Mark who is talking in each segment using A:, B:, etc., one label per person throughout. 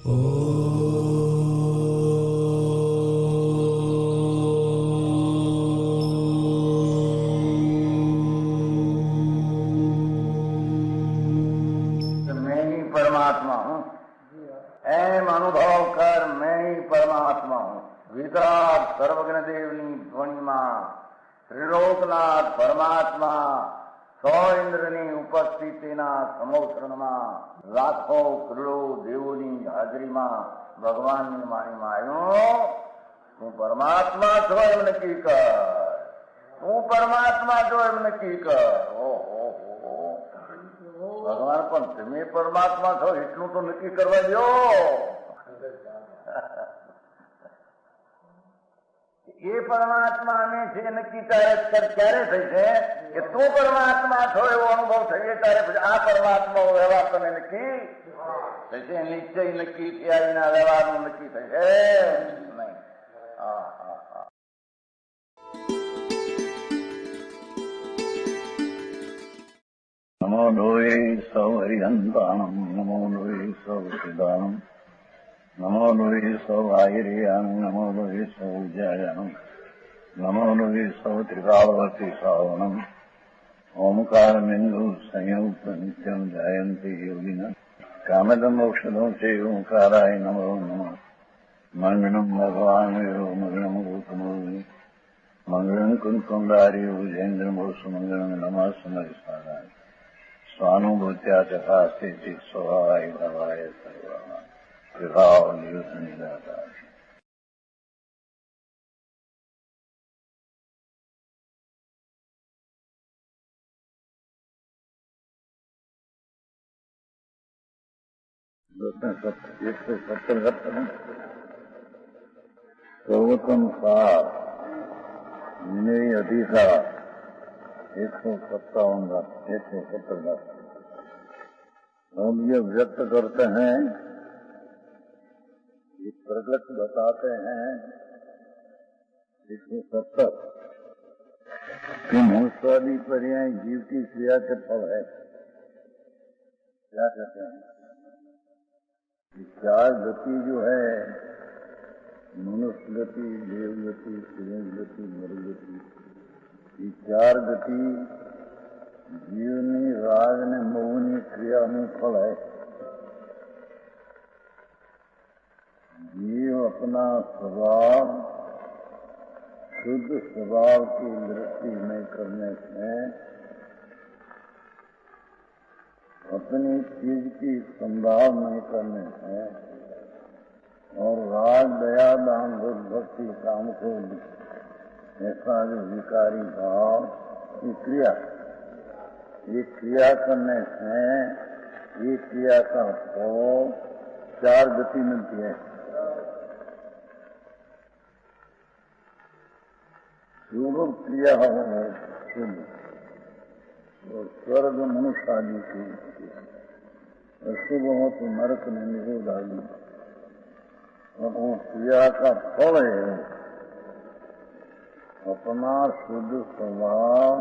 A: मैं ही परमात्मा हूँ, एम अनुभव कर मैं ही परमात्मा हूँ। वितराग सर्वज्ञ देवनी ध्वनिमा त्रिलोकनाथ परमात्मा सौ इंद्રની ઉપસ્થિતિના સમોત્સવમાં લાખો કરોડો દેવોની હાજરીમાં ભગવાનની વાણીમાં આવ્યો, તું પરમાત્મા છો એમ નક્કી કર, તું પરમાત્મા છો એમ નક્કી કર. ઓહો, ભગવાન પણ તમે પરમાત્મા છો એટલું તો નક્કી કરવા દો. એ પરમાત્મા અમે છે નક્કી ક્યારે થઈ છે કે તું પરમાત્મા છો એવો અનુભવ થઈએ ત્યારે પછી આ પરમાત્મા વ્યવહાર તમે નક્કી થશે. નિશ્ચય નક્કી થયા વ્યવહારનું નક્કી થશે નહીં.
B: નમો લોહી સૌ હરિહંતાણમ, નમો લોહી સૌ સિદ્ધાણમ, નમો લોહી સૌ આહિર્યાન, નમો લોહી સૌ જયાનમ, નમો લોહી સૌ ત્રિકાળવતી શ્રાવણમ. ઓમકારમિંદુ સંયુક્ત નિત્યમ જાયંતી યોગિના કામદમ ઔષધો છે ઓંકારાય નમો નમઃ. મંગળમ ભગવાન મંગળમ ગૌતમોની મંગળમ કુંકુંડારી ભુજેન્દ્રમો સુમંગળમ નમઃ સમયસારાય સ્વાનુભૂત્યા ચકાસ્તે સ્વભાવાય ભવાય સર્વા વિભાવ નિયુત નિદાતા. સર્વોત્તમ સાર વિનય અધિકાર 157 117 हम ये व्यक्त करते हैं, ये प्रकट बताते हैं 170 कि मनुष्यादि पर्याय जीव की क्रिया के फल है. क्या कहते हैं? चार गति जो है, मनुष्य गति, देव गति, सुरेश गति, नर गति, ये चार गति जीवनी राग ने मोहनी क्रिया में फल है. जीव अपना स्वभाव शुद्ध स्वभाव की वृत्ति में करने से, अपनी चीज की संभाव नहीं करने से और राग दया दान भक्ति काम को ऐसा जो विकारी भाव की क्रिया, ये क्रिया करने से ये क्रिया का फल चार गति मिलती है. शुभ क्रिया है शुभ और स्वर्ग मनुष्य आदि की, अशुभ हो तो नरक में निरोध आदि. और वो क्रिया का फल है अपना शुद्ध स्वभाव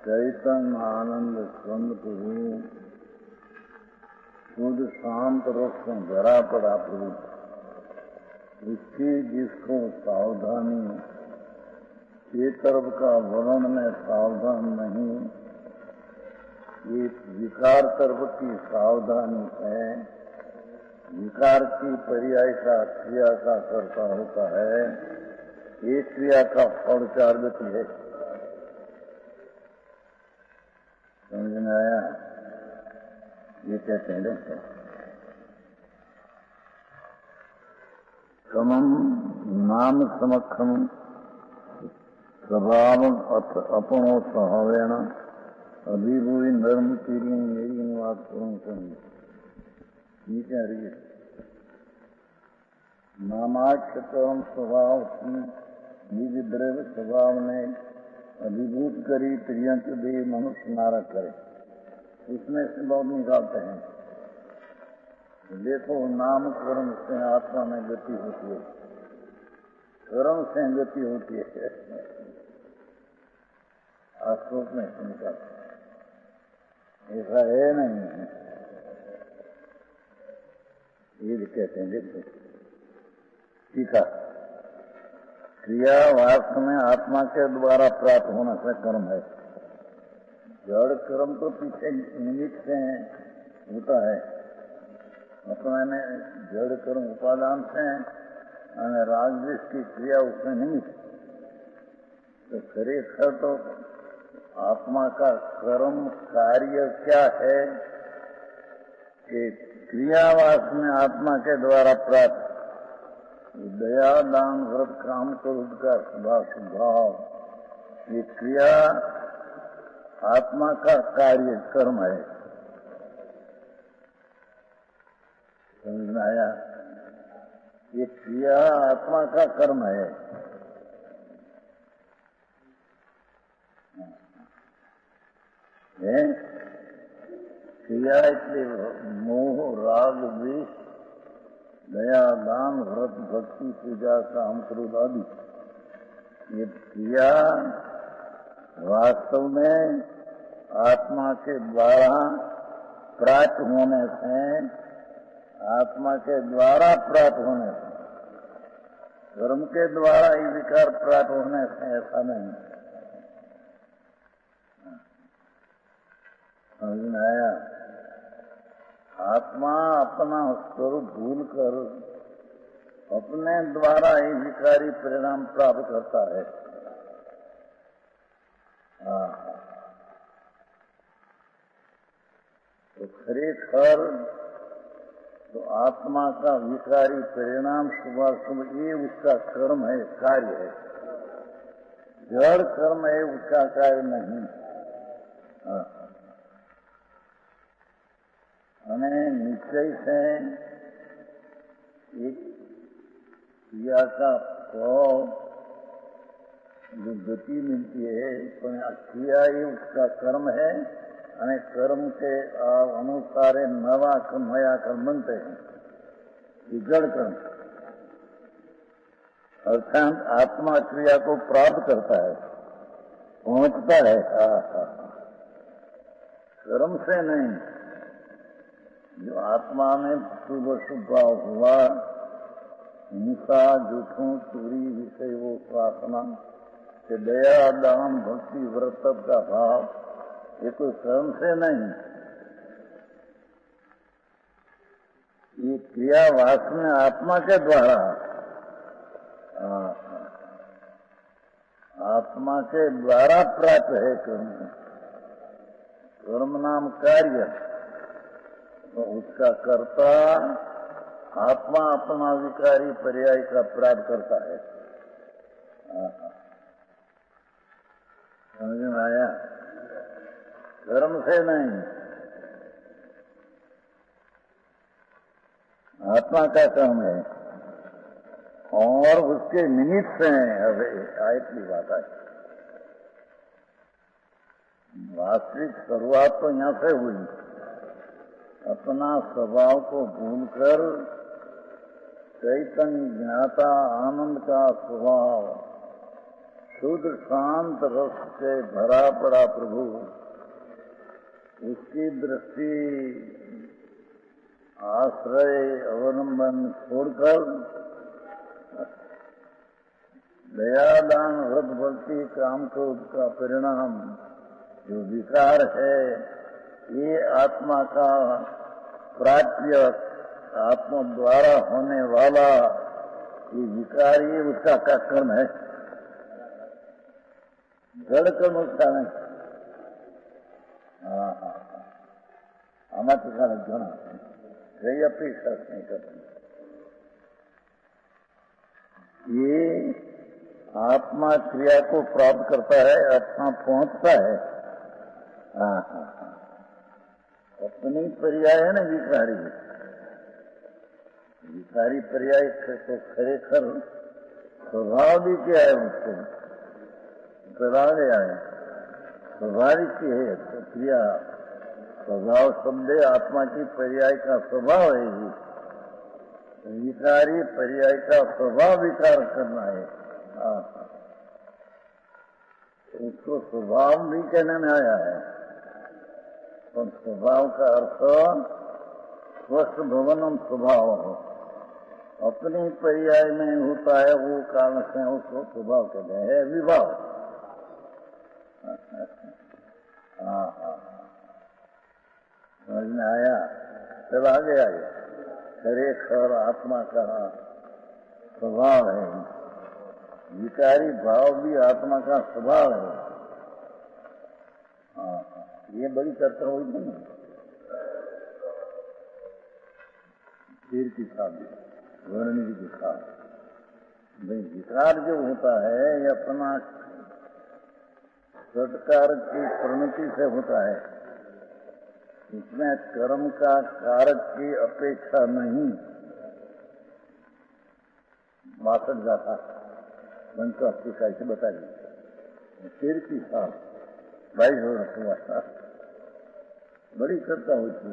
B: चैतन्य आनंद स्वरूप रूप शुद्ध शांत रूप से भरा पड़ा रूप, उसकी जिसको सावधानी ये तरफ का वर्ण में सावधान नहीं, ये विकार तरफ की सावधानी है. विकार की पर्याय का क्रिया का कर्ता होता है. एक क्रिया का फल चार गति है. समझ में आया? ये कहते हैं देखो, कमम नाम समक्षम स्वभाव अपनो स्वभावेण अभिभूति नर्म तीरी मेरी निवास ये कह रही है. नामाक्षतम स्वभाव निज द्रव्य स्वभाव ने अभिभूत करी प्रियंक दे मनुष्य नारक करे, इसमें से बहुत निकालते हैं. देखो नाम कर्म से आत्मा में गति होती है, कर्म से गति होती है. आश्रोत में निकालते हैं, ऐसा है नहीं. ये कहते हैं। देखो ठीक है, क्रिया वास्तव में आत्मा के द्वारा प्राप्त होना से कर्म है। जड़ कर्म तो पीछे निमित्त से होता है, अपने में जड़ कर्म उपादान से અને राजद्वेष की क्रिया उसमें निमित्त। तो खरेखर तो आत्मा का कर्म कार्य क्या है कि क्रियावास में आत्मा के द्वारा प्राप्त दया दान व्रत काम क्रोध का स्वभाव, ये क्रिया आत्मा का कार्य कर्म है। समझ में आया? ये क्रिया आत्मा का कर्म है। क्रिया इसलिए मोह राग द्वेष दया दान व्रत भक्ति पूजा काम क्रोध आदि, ये क्रिया वास्तव में आत्मा के द्वारा प्राप्त होने से, आत्मा के द्वारा प्राप्त होने से, कर्म के द्वारा ही विकार प्राप्त होने से ऐसा नहीं। समझ में आया? आत्मा अपना स्वरूप भूल कर अपने द्वारा ही विकारी परिणाम प्राप्त करता है। तो खरेखर तो आत्मा का विकारी परिणाम सुबह सुबह ये उसका कर्म है, कार्य है। जड़ कर्म है, उसका कार्य नहीं। हमें निश्चय से एक क्रिया का जो गति मिलती है, क्रिया ही उसका कर्म है। અને कर्म के अनुसार नवा नया कर्म बनते हैं, ये जड़ कर्म। अर्थात आत्मा क्रिया को प्राप्त करता है, पहुंचता है। कर्म से नहीं, जो आत्मा में शुभ स्वभाव हुआ, हिंसा झूठों चोरी विषय वो प्रार्थना के दया दान भक्ति व्रत का भाव, ये कोई कर्म से नहीं। ये क्रिया वास्तव में आत्मा के द्वारा, आत्मा के द्वारा प्राप्त है कर्म। कर्म नाम कार्य, तो उसका कर्ता आत्मा अपना विकारी पर्याय का प्राप्त करता है। समझ में आया? कर्म से नहीं, आत्मा का कर्म है और उसके निमित्त से अब आयत की बात है। वास्तविक शुरुआत तो यहां से हुई। अपना स्वभाव को भूलकर चैतन्य ज्ञाता आनंद का स्वभाव शुद्ध शांत रस से भरा पड़ा प्रभु, उसकी दृष्टि आश्रय अवलंबन छोड़कर दया दान व्रत भक्ति काम क्रोध का परिणाम जो विकार है, ये आत्मा का प्राप्य आत्मा द्वारा होने वाला ये विकार, ये उसका क्या कर्म है? जड़ कर्म उसका नहीं। आमाથી કારક ઘણા કઈ અપેક્ષા नहीं करती। ये आत्मा क्रिया को प्राप्त करता है, आत्मा पहुंचता है। अपनी पर्याय है ना विकारी, विकारी पर्याय तो खरेखर स्वभाव भी क्या है, उसको बता गया है। स्वाभाविक है तो क्रिया, स्वभाव शब्द आत्मा की पर्याय का स्वभाव है। ये विकारी पर्याय का स्वभाव विकार करना है। उसको स्वभाव भी कहने में आया है, और स्वभाव का अर्थ स्वस्थ भवनम स्वभाव हो, अपने पर्याय में होता है वो कारण से उसको स्वभाव कहते हैं, विभाव। हाँ हाँ, समझ में आया? चल आगे आगे। खरेखर आत्मा का स्वभाव है, विकारी भाव भी आत्मा का स्वभाव है। हाँ, ये बड़ी चर्चा हुई थी ना तीर की साथ, वर्णी के साथ। भाई विकार जो होता है ये अपना सत्कार की परिणति से होता है, इसमें कर्म का कारक की अपेक्षा नहीं। 62 गाथा 180 का इसे बता दी तीर की साथ 22 हुआ, बड़ी चर्चा हुई थी।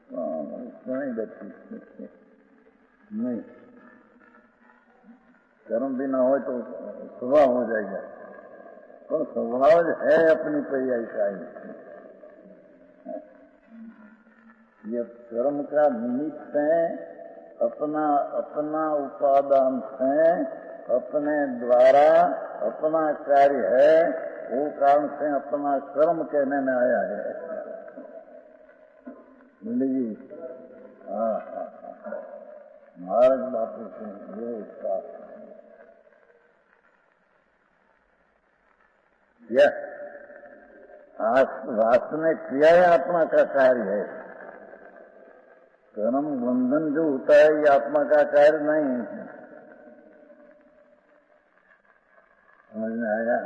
B: सुनाई देती नहीं, कर्म भी ना हो तो स्वभाव हो जाएगा, तो स्वभाव है अपनी पर्याय का ही। ये कर्म का निमित्त है, अपना अपना उपादान है, अपने द्वारा अपना कार्य है, वो कारण से अपना कर्म कहने में आया है। जी हाँ हाँ हाँ, महाराज बापू से ये इसका वास्तव किया है आत्मा का कार्य है। कर्म बंधन जो होता है ये आत्मा का कार्य नहीं है। समझ में आया?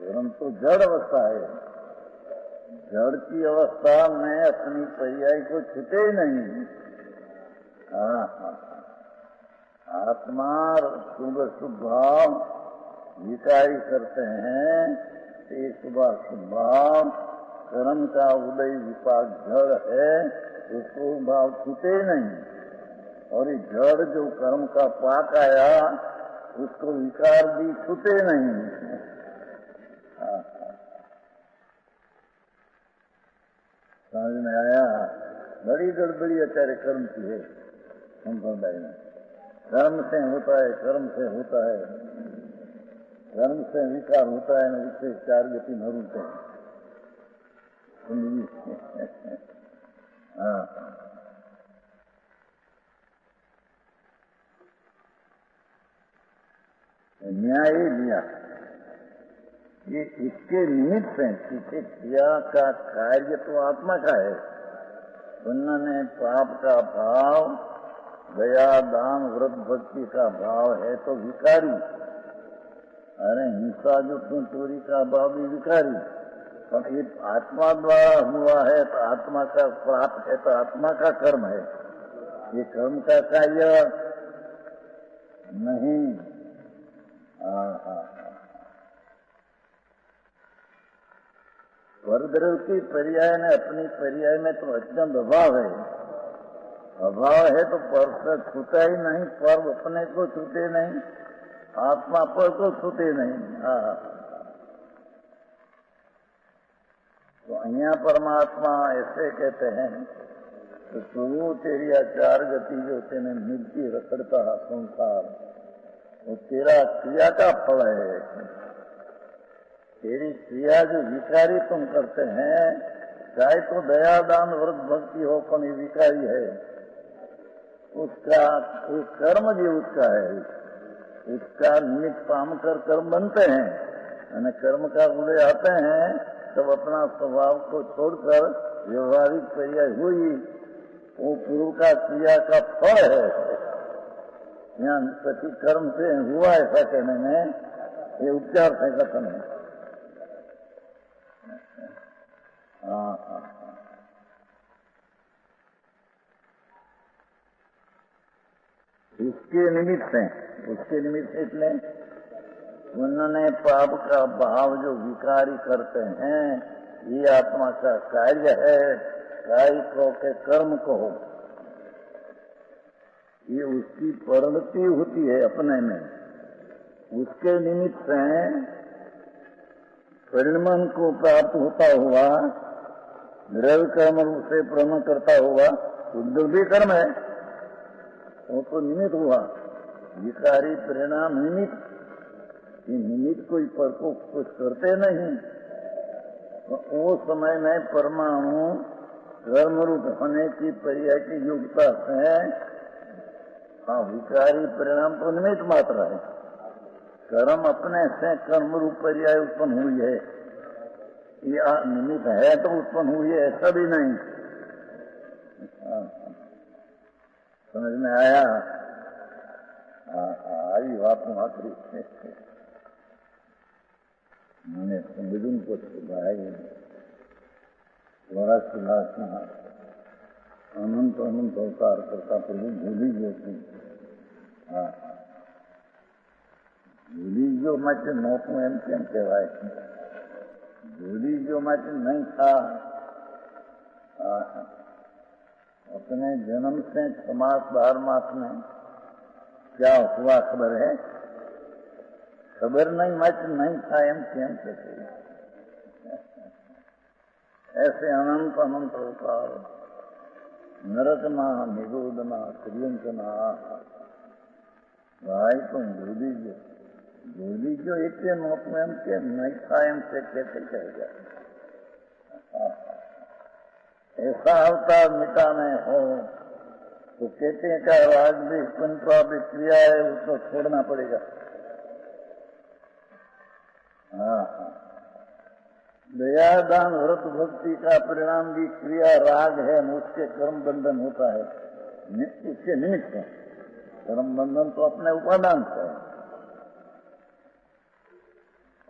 B: कर्म तो जड़ अवस्था है, जड़ की अवस्था में अपनी पर्याय को छूटे ही नहीं। हाँ हाँ, आत्मा शुभ स्वभाव विकारी करते हैं, ये शुभ स्वभाव कर्म का उदय विपाक जड़ है, उसको भाव छूटे नहीं। और ये जड़ जो कर्म का पाक आया उसको विकार भी छूटे नहीं। हाँ, समझ में आया? बड़ी गड़बड़ी आचार्य कर्म की है संप्रदाय में। कर्म से होता है, कर्म से होता है, कर्म से विकार होता है, न उससे 4 गति न रूपते हैं। हाँ, न्याय लिया ये इसके निमित्त है, किसी क्रिया का कार्य तो आत्मा का है। उन्होंने पाप का भाव, दया दान व्रत भक्ति का भाव है तो विकारी। अरे हिंसा जो क्यों, चोरी का भाव भी विकारी, पर ये आत्मा द्वारा हुआ है तो आत्मा का प्राप्त है तो आत्मा का कर्म है, ये कर्म का कार्य नहीं। परद्रव्य की पर्याय में अपनी पर्याय में तो अत्यंत अभाव है। अभाव है तो पर से छूटा ही नहीं, पर अपने को छूटे नहीं, आत्मा पर को छूटे नहीं। तो यहाँ परमात्मा ऐसे कहते हैं तो प्रभु तेरी 4 गति जो तेने मिलती रखड़ता संसार, वो तेरा क्रिया का फल है। तेरी क्रिया जो विकारी तुम करते हैं, चाहे तो दया दान व्रत भक्ति हो, पर ये विकारी है। उसका उस कर्म भी उसका है, उसका निमित्त काम कर कर्म बनते हैं, यानी कर्म का उदय आते हैं तब अपना स्वभाव को छोड़कर व्यवहारिक क्रिया हुई, वो पूर्व का क्रिया का फल है। यहाँ सची कर्म से हुआ ऐसा कहने में ये उपचार से कथन है। हाँ, उसके निमित्त है, उसके निमित्त इसलिए उन्होंने पाप का भाव जो विकारी करते हैं, ये आत्मा का कार्य है। कार्य को के कर्म को हो, ये उसकी परिणति होती है अपने में, उसके निमित्त से परिणाम को प्राप्त होता हुआ द्रव्य कर्म रूप से प्रेम करता हुआ उद्योग भी कर्म है, वो तो निमित्त हुआ। विकारी परिणाम निमित्त, ये निमित्त कोई पर को कुछ करते नहीं, तो वो समय में परमाणु कर्म रूप होने की पर्याय की योग्यता से, हाँ, विकारी परिणाम तो निमित्त मात्र है। कर्म अपने से कर्म रूप पर्याय उत्पन्न हुई है, ये निमित्त है तो उत्पन्न हुई है, ऐसा भी नहीं। समझ में आया? आई बात मात्री मैंने संविधान को सुधाई द्वारा सुधार अनंत अनंत अवतार करता प्रभु भूली जो थी। भूली जो माचे नौकू एम केम कहेवाय, भूली जो माचे नहीं था। अपने जन्म से 6 मास 12 मास में क्या हुआ खबर है? खबर नहीं, माचे नहीं था एम केम कहते। ऐसे अनंत अनंत अवतार, नरकना निरोधना श्रीयंकना भाई तुम भूली जो एक नौक में के नहीं था एम से कैसे कहेगा? ऐसा अवतार मिटाने हो तो कहते हैं का राग भी पंचवा भी क्रिया है, उसको छोड़ना पड़ेगा। दया दान व्रत भक्ति का परिणाम भी क्रिया राग है, उसके कर्म बंधन होता है, उसके निमित्त है। कर्म बंधन तो अपने उपादान से है,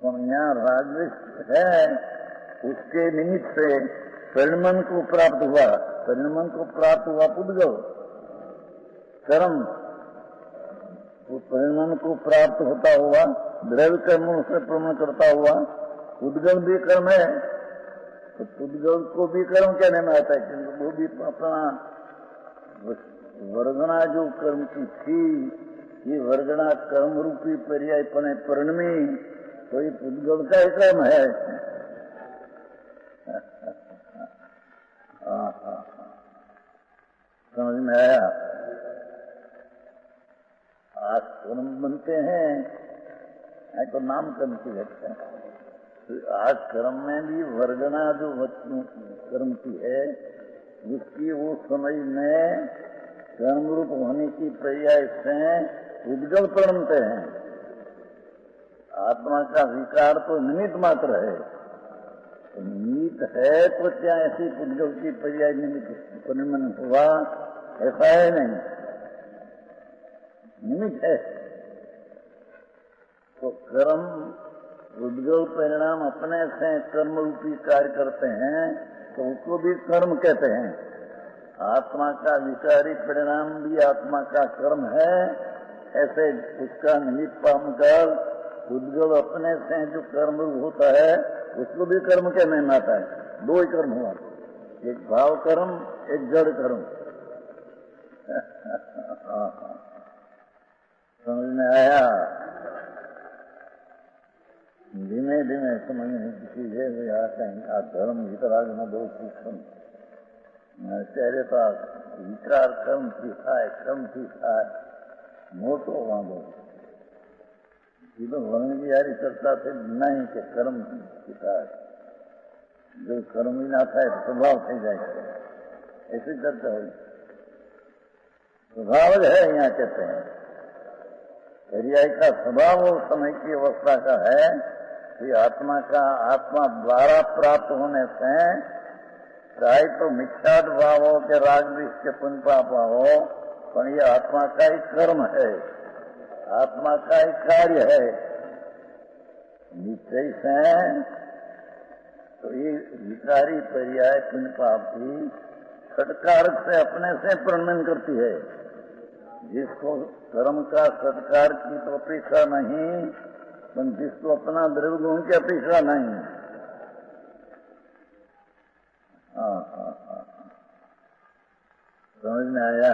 B: और यहाँ राग है उसके निमित्त से परिणमन को प्राप्त हुआ। परिणमन को प्राप्त हुआ पुद्गल कर्म, वो परिणमन को प्राप्त होता हुआ द्रव्य कर्मों से प्रमाण करता हुआ उद्गम भी कर्म है। तो उद्गम को भी कर्म कहने में आता है, क्योंकि वो भी अपना वर्गणा जो कर्म की थी, ये वर्गणा कर्म रूपी पर्याय पने परिणमी, तो ये उद्गम का ही कर्म है। समझ में आया? आज कर्म बनते हैं, तो नाम कर्म की घटते हैं। आज कर्म में भी वर्गणा जो कर्म की है, उसकी वो समय में कर्म रूप होने की पर्याय से उद्गल प्रणमते हैं। आत्मा का विकार तो निमित्त मात्र है, तो निमित्त है तो क्या ऐसी उद्गल की पर्याय निमित्त परिणमन हुआ? ऐसा है नहीं, निमित्त है। तो कर्म उद्गल परिणाम अपने से कर्म रूपी कार्य करते हैं, तो उसको भी कर्म कहते हैं। आत्मा का विकारी परिणाम भी आत्मा का कर्म है, ऐसे उसका निमित्त पाकर उद्गल अपने से जो कर्म होता है उसको भी कर्म कहने में आता है। 2 ही कर्म हुआ, एक भाव कर्म, एक जड़ कर्म। समझ में आया? धीमे धीमे समझने की चीज है। वे आ धर्म वितराग न दो सूक्ष्म ત્યારે તો વિચાર કર્મથી થાય, કર્મથી થાય, મોટો વાંધો। એ તો વર્ણવિહારી ચર્ચા થઈ નહીં કે કર્મથી થાય, જો કર્મ ના થાય તો સ્વભાવ થઈ જાય છે, ऐसी चर्चा हुई। स्वभाव है यहाँ कहते हैं, पर्याय का स्वभाव उस समय की अवस्था का है कि आत्मा द्वारा प्राप्त होने से चाहे तो मिथ्याद भाव हो के राग द्वेष के पुण्यपाप हो, पर ये आत्मा का ही कर्म है, आत्मा का ही कार्य है। निश्चय से तो ये विकारी पर्याय पुण्यपाप की सत्कारक से अपने से प्रणमन करती है। जिसको कर्म का सत्कार की तो अपेक्षा नहीं, पर जिसको अपना द्रव्य गुण की अपेक्षा नहीं। समझ में आया?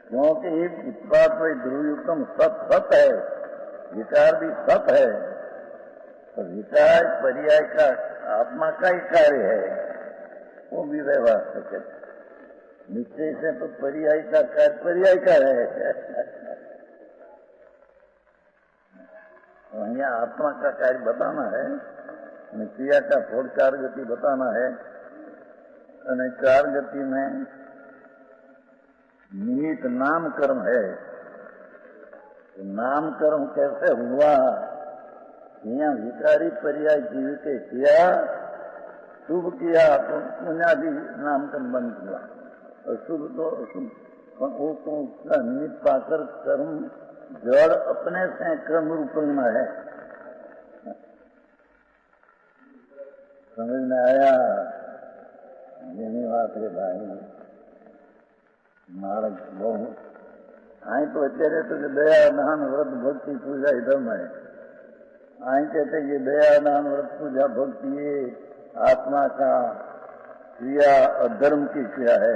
B: क्योंकि उत्पाद वही ध्रुवयुक्तम सत है, विचार भी सत है, तो विचार पर्याय का आत्मा का ही कार्य है। वो भी व्यवहार सके। निश्चय से तो पर्याय का कार्य पर्याय का है। वहीं आत्मा का कार्य बताना है, क्रिया का फल 4 गति बताना है। और 4 गति में निमित्त नाम कर्म है। तो नाम कर्म कैसे हुआ? यहाँ विकारी पर्याय जीव के किया, शुभ किया तो पुण्यादि नाम कर्म बंद हुआ, और शुभ तो उसका निमित्त पाकर कर्म जड़ अपने से कर्म रूप में है। समझ में आया? यही बात है भाई। महाराज बहुत आई तो અત્યારે તો દયા દાન વ્રત ભક્તિ પૂજા ધર્મ है। आई कहते कि दया दान व्रत पूजा भक्ति ये आत्मा का क्रिया और धर्म की क्रिया है।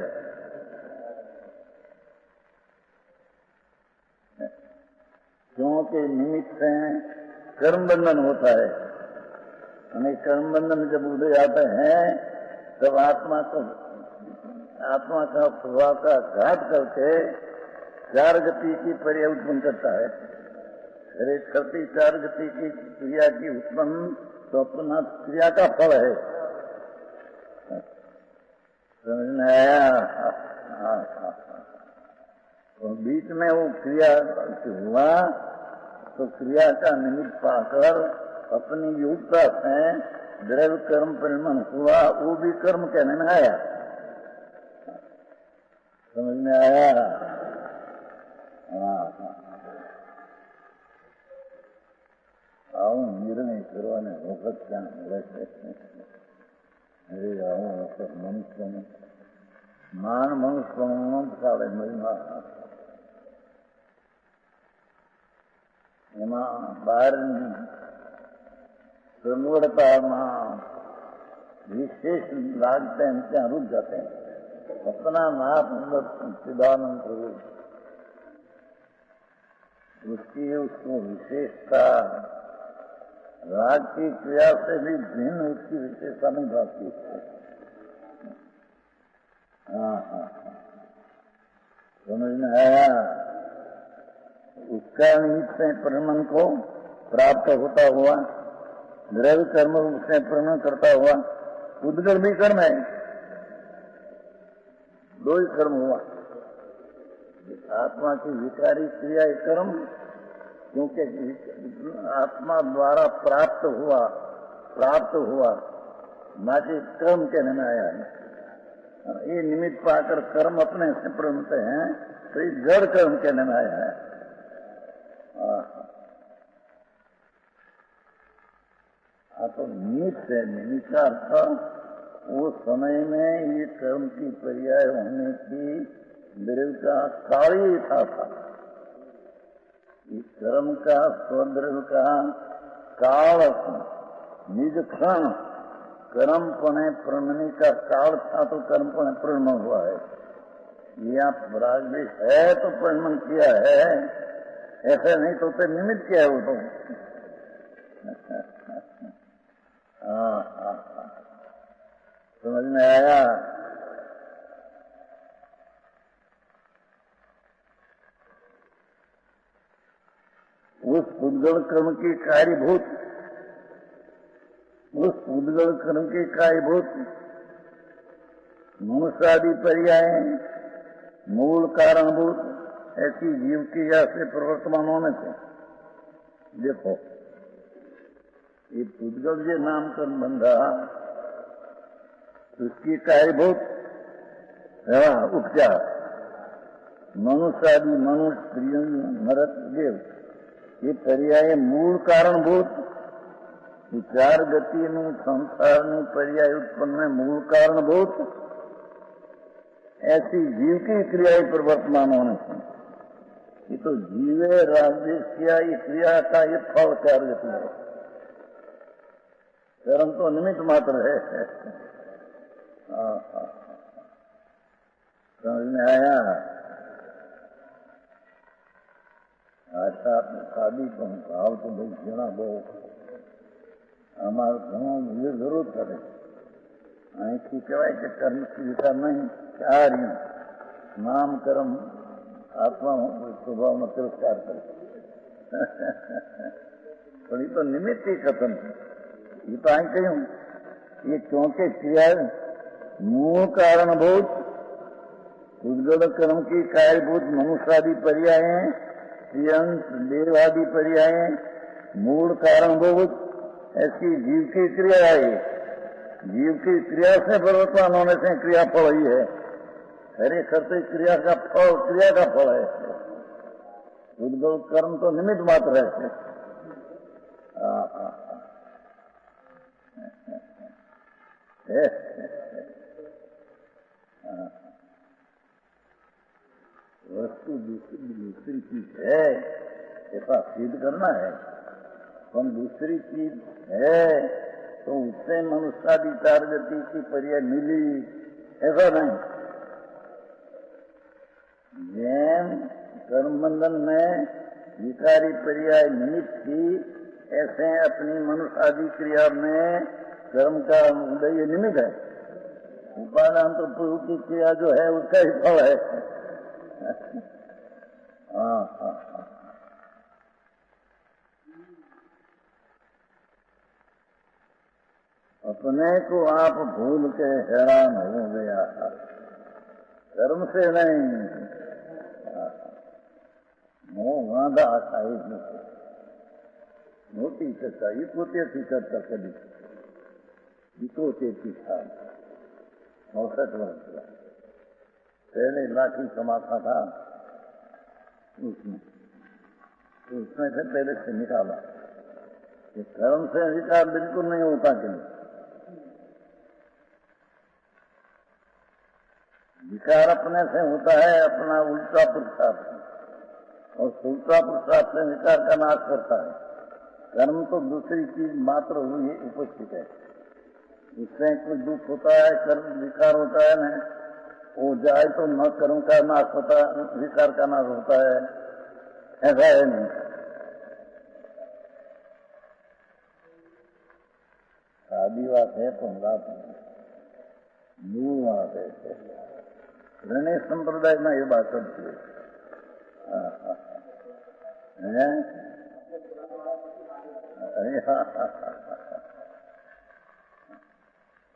B: क्योंकि निमित्त से कर्म बंधन होता है। हमें कर्म बंधन जब उदय आते हैं तब आत्मा का स्वभाव का घात करके 4 गति की पर्याय उत्पन्न करता है। अरे करती 4 गति की क्रिया की उत्पन्न तो अपना क्रिया का फल है। समझ में आया? तो बीच में वो क्रिया हुआ तो क्रिया का निमित्त पाकर अपनी योग्यता से द्रव्य कर्म परिणाम हुआ, वो भी कर्म कहने में आया। समझ में आया? આવું નિર્ણય કરવાને વખત ક્યાં મળે છે? અરે આવું વખત મનુષ્યને માન મનુષ્યનો ચાલે મહિમા એમાં બહારની સગવડતામાં विशेष लागते हैं, ત્યાં रुक जाते हैं। अपना नाथ सच्चिदानंद प्रभु उसकी उसको विशेषता राग की क्रिया से भी भिन्न उसकी विशेषता नहीं भाती है। समझ में आया? उसका निमित्त से परिणाम को प्राप्त होता हुआ द्रव्य कर्म से परिणाम करता हुआ उद्गम भी कर्म है। 2 ही कर्म हुआ। आत्मा की विकारी क्रिया एक कर्म, क्योंकि आत्मा द्वारा प्राप्त हुआ माचे कर्म कहने में आया है। ये निमित्त पाकर कर्म अपने से प्रणते हैं तो ये जड़ कर्म कहने में आया है। तो निमित्त है। निमित्त का अर्थ वो समय में ये कर्म की पर्याय होने की द्रव्य का काल ही था। इस कर्म का स्वद्रव्य का काल निज क्षण कर्म पने प्रणनी का काल था तो कर्म पने प्रणम हुआ है। ये आप राजदेश है तो प्रणम किया है, ऐसा नहीं तो निमित्त किया है वो तो। समझ में आया? उस उद्गल कर्म के कार्यभूत मनुष्यादि पर्याय मूल कारणभूत ऐसी जीव की से प्रवर्तमान होने से देखो ये उद्गल जो नाम कर्म बंधा उसकी कार्यभूत उपचार मनुष्यादि मनुष्य प्रिय नरक देव ये पर्याय मूल कारणभूत 4 गति संसार पर्याय उत्पन्न मूल कारणभूत ऐसी जीव की क्रिया प्रवर्तमान होने से ये तो जीवे राजदेश किया ये क्रिया का ये फल 4 गति है। कर्म तो निमित्त मात्र है। समझ में आया? आशा आपने शादी को भाव तो भाई घना बहुत हमारे घणो मुझे जरूरत करे અહીંથી કહેવાય કે કર્મ વિચાર નહીં, કાર્ય નામ કર્મ આત્મા સ્વભાવનો તિરસ્કાર કરે. પણ એ તો નિમિત્ત કથન છે. એ તો અહીં કહ્યું ये क्योंकि क्रिया मूल कारणभूत उद्गल कर्म की कार्यभूत मनुष्यादि पर्याय श्रियंश देवादि पर्याय मूल कारणभूत ऐसी जीव की क्रिया है. जीव की क्रिया से परिवर्तन होने से क्रिया फल ही है. खरेखर तो क्रिया का फल है. उद्गल कर्म तो निमित्त मात्र है. वस्तु दूसरी चीज है, ऐसा सिद्ध करना है. पर दूसरी चीज है तो उससे मनुष्याधिकार गति की पर्याय मिली, ऐसा नहीं. जैन कर्म बंधन में विकारी पर्याय निमित्त थी, ऐसे अपनी मनुष्यादि क्रिया में कर्म का उदय निमित्त है. उपादान तो पूर्व की क्रिया जो है उसका ही फल है. अपने को आप भूल के हैरान हो गया, कर्म से नहीं. मोह वांधा आशाई मोटी चर्चा ये पोते थी चर्चा कभी इकोतेती साल 64 वर्ष पहले लाठी कमाता था. उसमें से पहले से निकाला. ये कर्म से अधिकार बिल्कुल नहीं होता कि नहीं. विकार अपने से होता है, अपना उल्टा पुरुषार्थ, और उल्टा पुरुषार्थ से विकार का नाश करता है. कर्म तो दूसरी चीज मात्र हुई उपस्थित है. उससे कुछ दुख होता है, कर्म विकार होता है ना, वो जाए तो न कर्म का नाश होता है, विकार का नाश होता है, ऐसा है नहीं. सादी बात है तो बात मूल बात है. ऋणी संप्रदाय में ये बात चलती है. अरे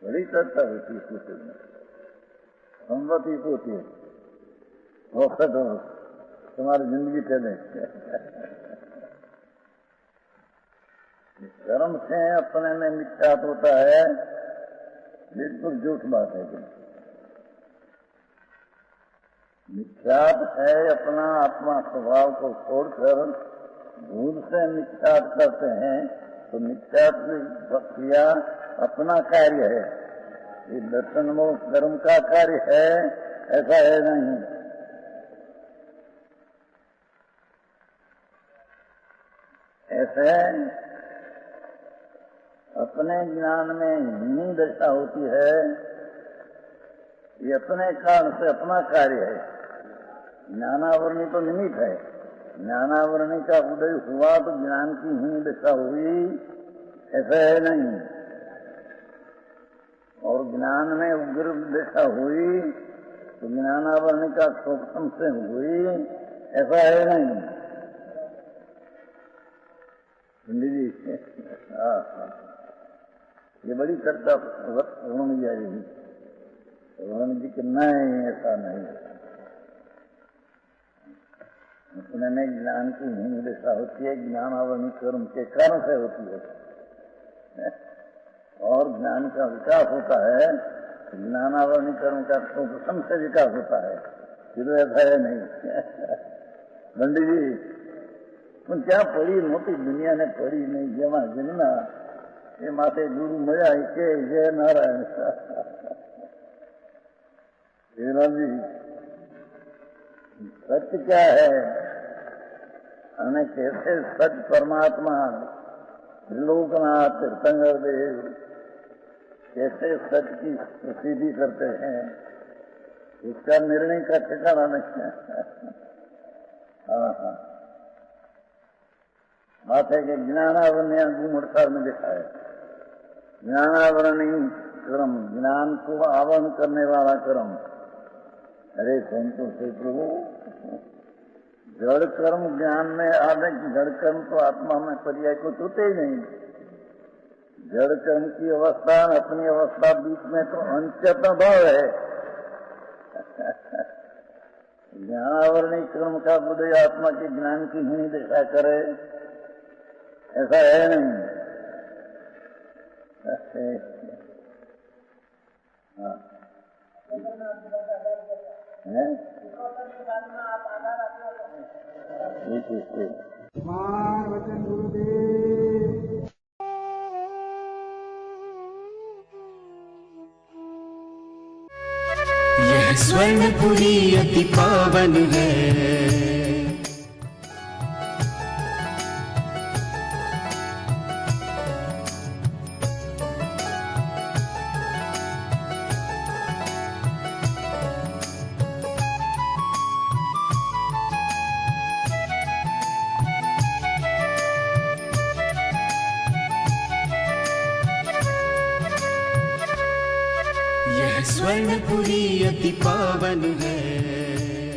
B: बड़ी चर्चा होती है कुछ में, संगति होती है. वक्त हो तुम्हारी जिंदगी चले. कर्म से अपने में मिथ्यात होता है, बिल्कुल झूठ बात है. मिथ्यात है अपना आत्मा स्वभाव को छोड़कर भूल से मिथ्यात करते हैं, तो मिथ्यात क्रिया अपना कार्य है. ये दर्शन मोक्ष कर्म का कार्य है, ऐसा है नहीं. ऐसे अपने ज्ञान में ही दशा होती है. ये अपने कारण से अपना कार्य है. ज्ञानावरणी तो निमित्त है. ज्ञानावरणी का उदय हुआ तो ज्ञान की ही दशा हुई, ऐसा है नहीं. और ज्ञान में उग्र दशा हुई तो ज्ञानावरणी का सूक्ष्म से हुई, ऐसा है नहीं. जी ये बड़ी चर्चा होनी जाएगी. भगवान जी कि नहीं, ऐसा नहीं. अपने में ज्ञान की ही दशा होती है, ज्ञानावरणी कर्म के कारण से होती है. और ज्ञान का विकास होता है, ज्ञानावरणी कर्म का सूक्ष्म से विकास होता है. फिर ऐसा है नहीं. पंडित जी પણ ત્યાં પડી મોટી દુનિયાને પડી નહીં. જેમાં જન્મ્યા એ માટે ગુરુ મળ્યા કે જય નારાયણ. जी सत्य क्या है, અને कैसे सत्य परमात्मा त्रिलोकनाथ तीर्थंकर देव कैसे सत्य की प्रसिद्धि करते हैं, उसका निर्णय का ठिकाना नहीं है. हाँ बात है कि ज्ञानावरणी गुमड़सार में लिखा है. ज्ञानावरणी कर्म, ज्ञान को आवरण करने वाला कर्म। अरे संतों से प्रभु, जड़ कर्म ज्ञान में आने की, जड़ कर्म तो आत्मा में पर्याय को छूते ही नहीं। जड़ कर्म की अवस्था अपनी अवस्था बीच में तो अंत्यतः भाव है। ज्ञानावरणी कर्म का बुद्धि आत्मा के ज्ञान की ही दिशा करे, ऐसा है नहीं। हाँ है
C: मान वचन गुरुदेव।
D: यह स्वर्णपुरी अति पावन है। यह स्वर्णपुरी अति पावन है।